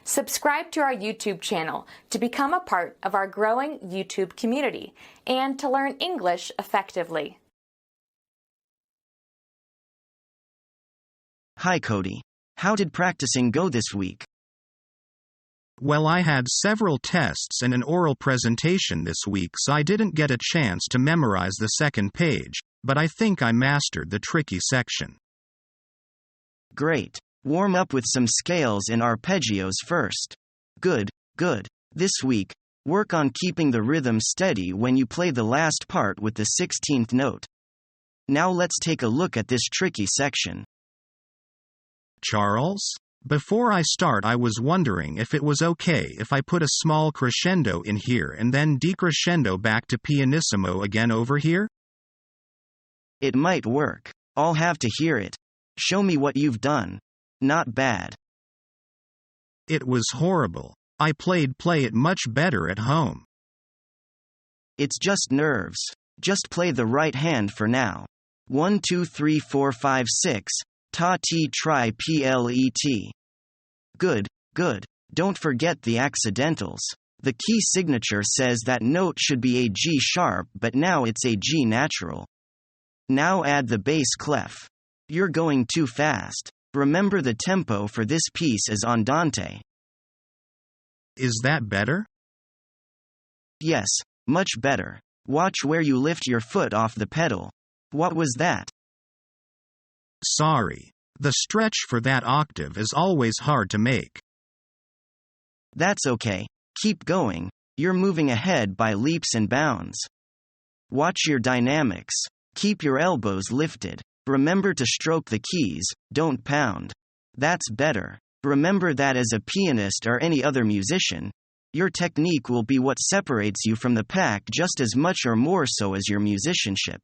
Subscribe to our YouTube channel to become a part of our growing YouTube community and to learn English effectively. Hi Cody. How did practicing go this week? Well, I had several tests and an oral presentation this week, so I didn't get a chance to memorize the second page, but I think I mastered the tricky section. Great. Warm up with some scales and arpeggios first. Good, good. This week, work on keeping the rhythm steady when you play the last part with the 16th note. Now let's take a look at this tricky section. Charles? Before I start, I was wondering if it was okay if I put a small crescendo in here and then decrescendo back to pianissimo again over here? It might work. I'll have to hear it. Show me what you've done. Not bad. It was horrible. I play it much better at home. It's just nerves. Just play the right hand for now. 1 2 3 4 5 6. Ta ti tri plet. Good, good. Don't forget the accidentals. The key signature says that note should be a G sharp, but now it's a G natural. Now add the bass clef. You're going too fast. Remember, the tempo for this piece is andante. Is that better? Yes, much better. Watch where you lift your foot off the pedal. What was that? Sorry. The stretch for that octave is always hard to make. That's okay. Keep going. You're moving ahead by leaps and bounds. Watch your dynamics. Keep your elbows lifted. Remember to stroke the keys, don't pound. That's better. Remember that as a pianist or any other musician, your technique will be what separates you from the pack just as much or more so as your musicianship.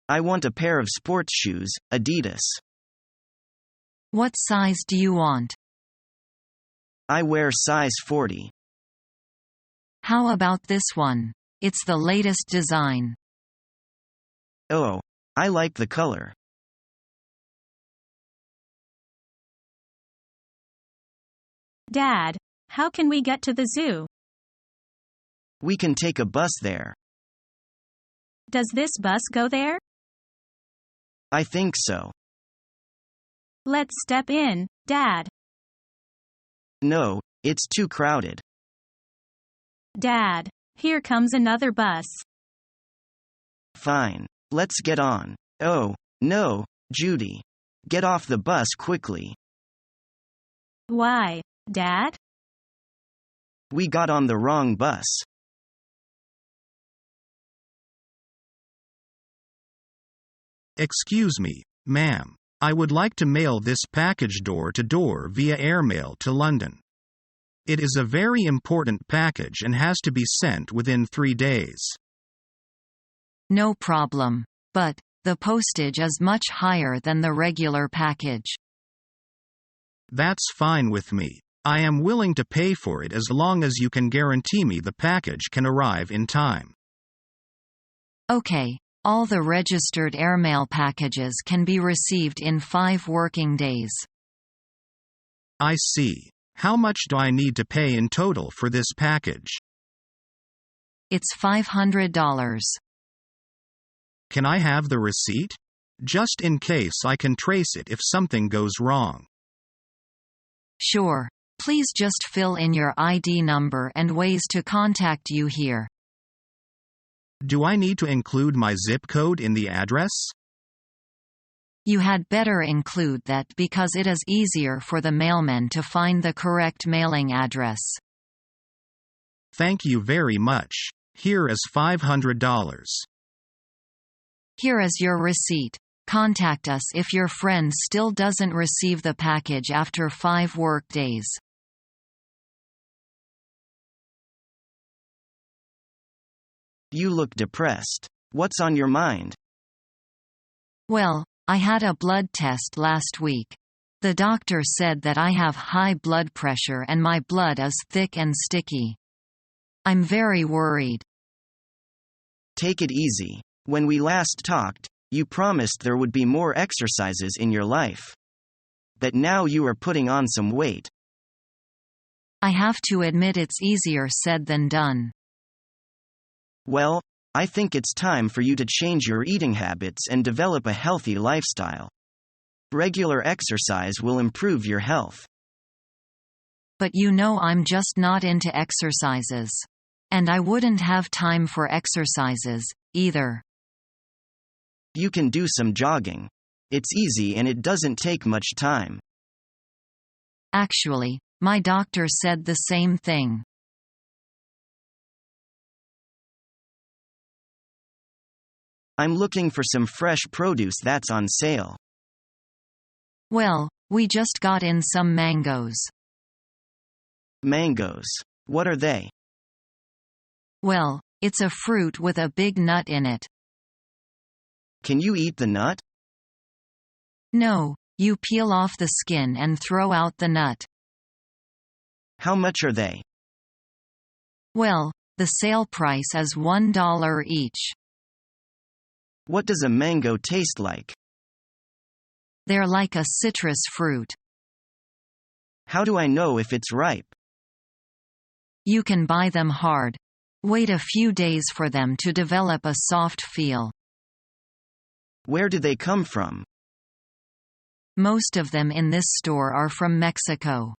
I want a pair of sports shoes, Adidas. What size do you want? I wear size 40. How about this one? It's the latest design. Oh, I like the color. Dad, how can we get to the zoo? We can take a bus there. Does this bus go there? I think so. Let's step in, Dad. No, it's too crowded. Dad, here comes another bus. Fine. Let's get on. Oh, no, Judy. Get off the bus quickly. Why, Dad? We got on the wrong bus. Excuse me, ma'am. I would like to mail this package door to door via airmail to London. It is a very important package and has to be sent within 3 days. No problem. But the postage is much higher than the regular package. That's fine with me. I am willing to pay for it as long as you can guarantee me the package can arrive in time. Okay. All the registered airmail packages can be received in 5 working days. I see. How much do I need to pay in total for this package? It's $500. Can I have the receipt? Just in case I can trace it if something goes wrong. Sure. Please just fill in your ID number and ways to contact you here. Do I need to include my zip code in the address? You had better include that because it is easier for the mailman to find the correct mailing address. Thank you very much. Here is $500. Here is your receipt. Contact us if your friend still doesn't receive the package after 5 work days. You look depressed. What's on your mind? Well, I had a blood test last week. The doctor said that I have high blood pressure and my blood is thick and sticky. I'm very worried. Take it easy. When we last talked, You promised there would be more exercises in your life. That now you are putting on some weight. I have to admit it's easier said than done. Well, I think it's time for you to change your eating habits and develop a healthy lifestyle. Regular exercise will improve your health. But you know I'm just not into exercises. And I wouldn't have time for exercises, either. You can do some jogging. It's easy and it doesn't take much time. Actually, my doctor said the same thing. I'm looking for some fresh produce that's on sale. Well, we just got in some mangoes. Mangoes. What are they? Well, it's a fruit with a big nut in it. Can you eat the nut? No, you peel off the skin and throw out the nut. How much are they? Well, the sale price is $1 each. What does a mango taste like? They're like a citrus fruit. How do I know if it's ripe? You can buy them hard. Wait a few days for them to develop a soft feel. Where do they come from? Most of them in this store are from Mexico.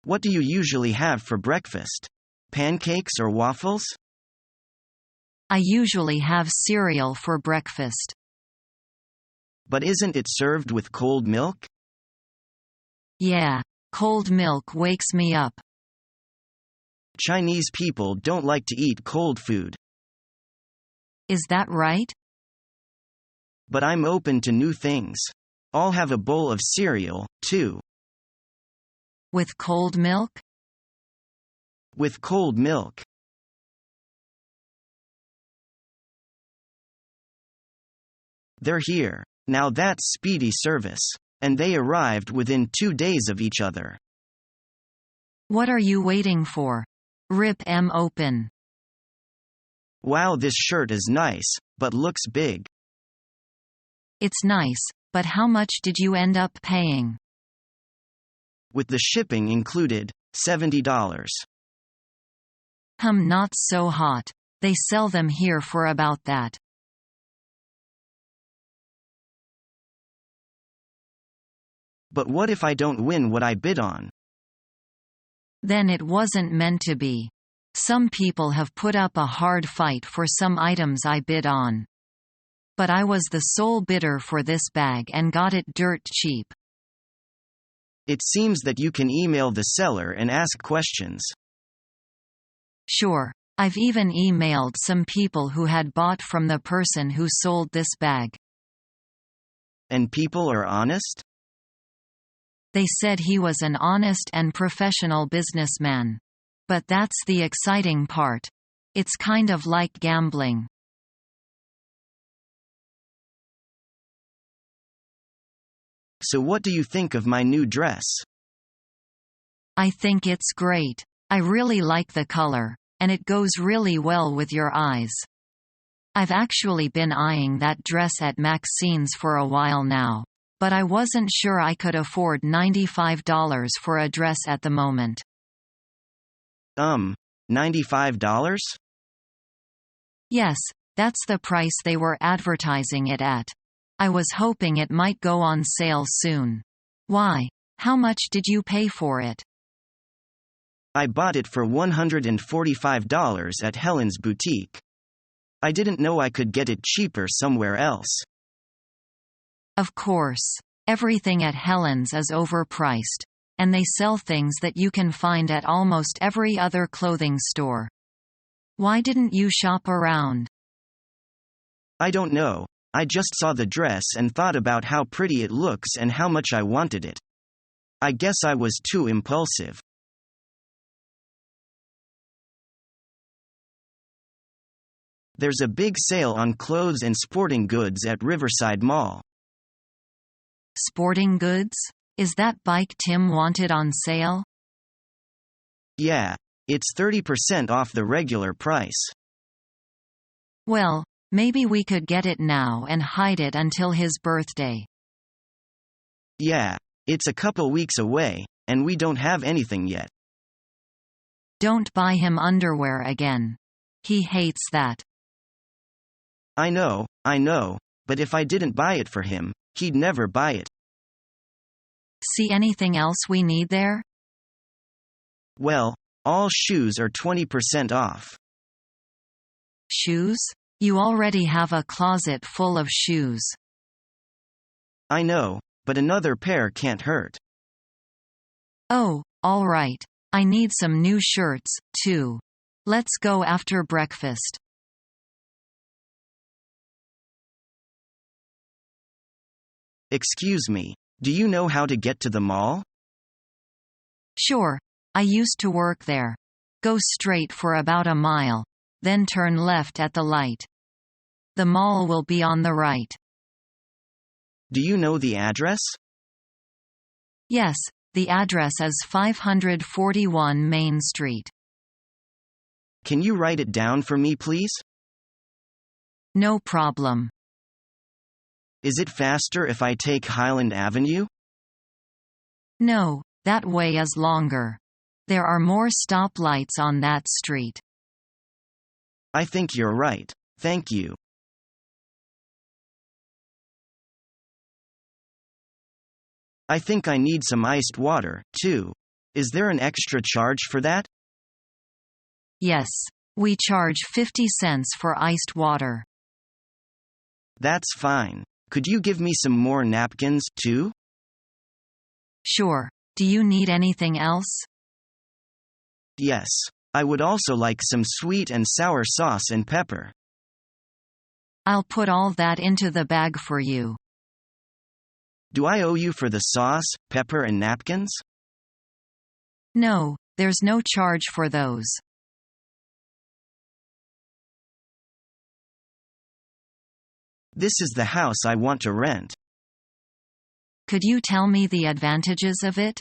What do you usually have for breakfast? Pancakes or waffles? I usually have cereal for breakfast. But isn't it served with cold milk? Yeah, cold milk wakes me up. Chinese people don't like to eat cold food. Is that right? But I'm open to new things. I'll have a bowl of cereal, too. With cold milk? With cold milk. They're here. Now that's speedy service. And they arrived within 2 days of each other. What are you waiting for? Rip 'em open. Wow, this shirt is nice, but looks big. It's nice, but how much did you end up paying? With the shipping included, $70. Not so hot. They sell them here for about that. But what if I don't win what I bid on? Then it wasn't meant to be. Some people have put up a hard fight for some items I bid on. But I was the sole bidder for this bag and got it dirt cheap. It seems that you can email the seller and ask questions. Sure, I've even emailed some people who had bought from the person who sold this bag. And people are honest? They said he was an honest and professional businessman. But that's the exciting part. It's kind of like gambling. So what do you think of my new dress? I think it's great. I really like the color, and it goes really well with your eyes. I've actually been eyeing that dress at Maxine's for a while now. But I wasn't sure I could afford $95 for a dress at the moment. $95? Yes, that's the price they were advertising it at. I was hoping it might go on sale soon. Why? How much did you pay for it? I bought it for $145 at Helen's boutique. I didn't know I could get it cheaper somewhere else. Of course. Everything at Helen's is overpriced. And they sell things that you can find at almost every other clothing store. Why didn't you shop around? I don't know. I just saw the dress and thought about how pretty it looks and how much I wanted it. I guess I was too impulsive. There's a big sale on clothes and sporting goods at Riverside Mall. Sporting goods? Is that bike Tim wanted on sale? Yeah, It's 30% off the regular price. Well, maybe we could get it now and hide it until his birthday. Yeah, it's a couple weeks away, and we don't have anything yet. Don't buy him underwear again. He hates that. I know, but if I didn't buy it for him, he'd never buy it. See anything else we need there? Well, all shoes are 20% off. Shoes? You already have a closet full of shoes. I know, but another pair can't hurt. Oh, all right. I need some new shirts, too. Let's go after breakfast. Excuse me, do you know how to get to the mall? Sure. I used to work there. Go straight for about a mile. Then turn left at the light. The mall will be on the right. Do you know the address? Yes, the address is 541 Main Street. Can you write it down for me, please? No problem. Is it faster if I take Highland Avenue? No, that way is longer. There are more stoplights on that street. I think you're right. Thank you. I think I need some iced water, too. Is there an extra charge for that? Yes. We charge 50 cents for iced water. That's fine. Could you give me some more napkins, too? Sure. Do you need anything else? Yes. I would also like some sweet and sour sauce and pepper. I'll put all that into the bag for you. Do I owe you for the sauce, pepper, and napkins? No, there's no charge for those. This is the house I want to rent. Could you tell me the advantages of it?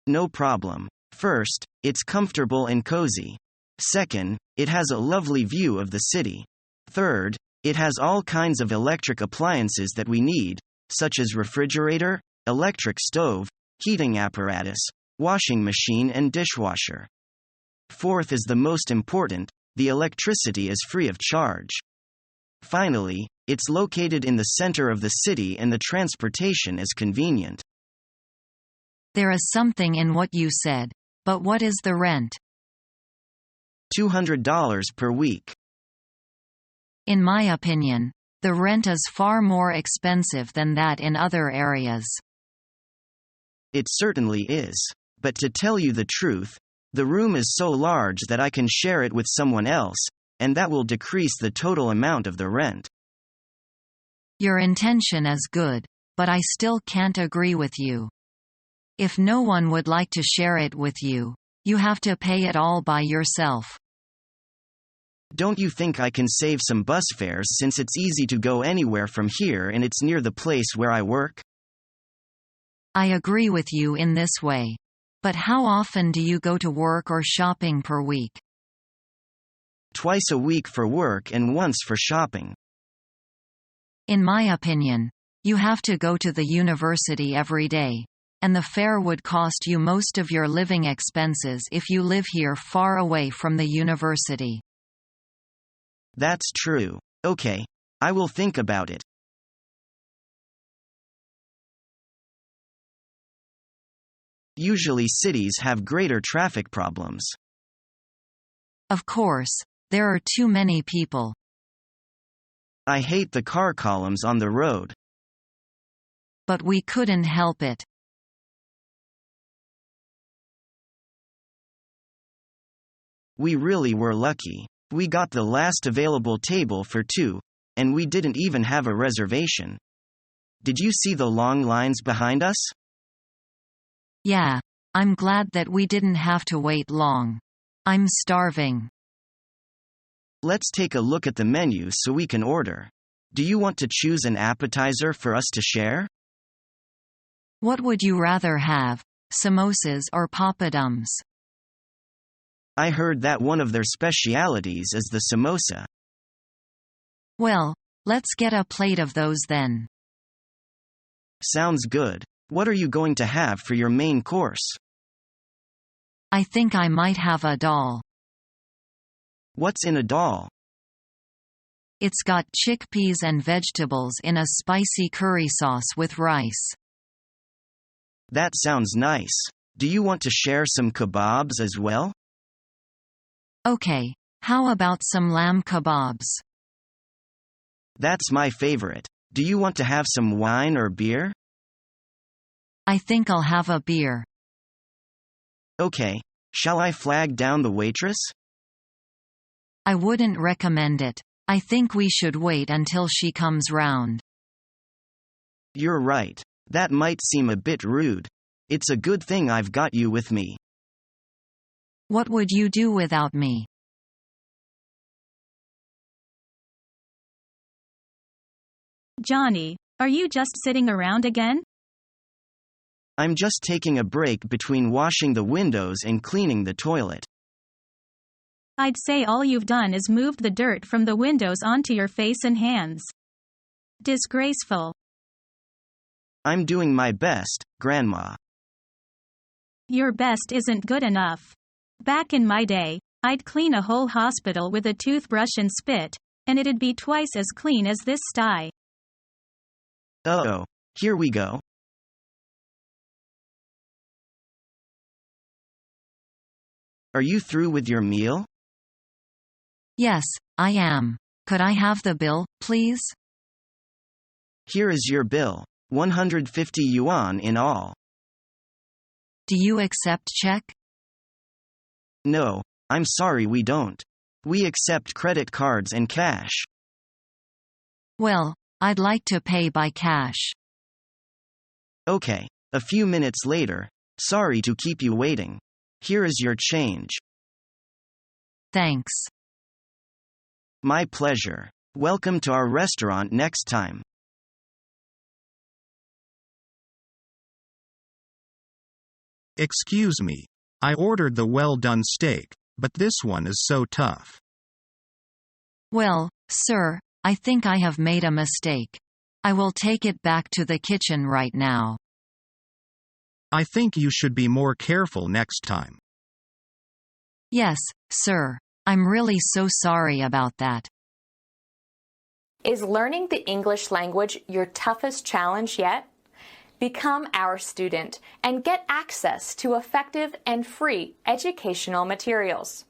No problem. First, it's comfortable and cozy. Second, it has a lovely view of the city. Third, it has all kinds of electric appliances that we need, such as refrigerator, electric stove, heating apparatus, washing machine and dishwasher. Fourth is the most important, the electricity is free of charge. Finally, it's located in the center of the city and the transportation is convenient. There is something in what you said, but what is the rent? $200 per week. In my opinion, the rent is far more expensive than that in other areas. It certainly is. But to tell you the truth, the room is so large that I can share it with someone else, and that will decrease the total amount of the rent. Your intention is good, but I still can't agree with you. If no one would like to share it with you, you have to pay it all by yourself. Don't you think I can save some bus fares since it's easy to go anywhere from here and it's near the place where I work? I agree with you in this way. But how often do you go to work or shopping per week? Twice a week for work and once for shopping. In my opinion, you have to go to the university every day, and the fare would cost you most of your living expenses if you live here far away from the university. That's true. Okay. I will think about it. Usually cities have greater traffic problems. Of course, there are too many people. I hate the car columns on the road. But we couldn't help it. We really were lucky. We got the last available table for two, and we didn't even have a reservation. Did you see the long lines behind us? Yeah, I'm glad that we didn't have to wait long. I'm starving. Let's take a look at the menu so we can order. Do you want to choose an appetizer for us to share? What would you rather have, samosas or papadums? I heard that one of their specialities is the samosa. Well, let's get a plate of those then. Sounds good. What are you going to have for your main course? I think I might have a dal. What's in a dal? It's got chickpeas and vegetables in a spicy curry sauce with rice. That sounds nice. Do you want to share some kebabs as well? Okay, how about some lamb kebabs? That's my favorite. Do you want to have some wine or beer? I think I'll have a beer. Okay. Shall I flag down the waitress? I wouldn't recommend it. I think we should wait until she comes round. You're right. That might seem a bit rude. It's a good thing I've got you with me. What would you do without me? Johnny, are you just sitting around again? I'm just taking a break between washing the windows and cleaning the toilet. I'd say all you've done is moved the dirt from the windows onto your face and hands. Disgraceful. I'm doing my best, Grandma. Your best isn't good enough. Back in my day, I'd clean a whole hospital with a toothbrush and spit, and it'd be twice as clean as this sty. Uh-oh, here we go. Are you through with your meal? Yes, I am. Could I have the bill, please? Here is your bill, 150 yuan in all. Do you accept check? No, I'm sorry we don't. We accept credit cards and cash. Well, I'd like to pay by cash. Okay, a few minutes later. Sorry to keep you waiting. Here is your change. Thanks. My pleasure. Welcome to our restaurant next time. Excuse me. I ordered the well-done steak, but this one is so tough. Well, sir, I think I have made a mistake. I will take it back to the kitchen right now. I think you should be more careful next time. Yes, sir. I'm really so sorry about that. Is learning the English language your toughest challenge yet? Become our student and get access to effective and free educational materials.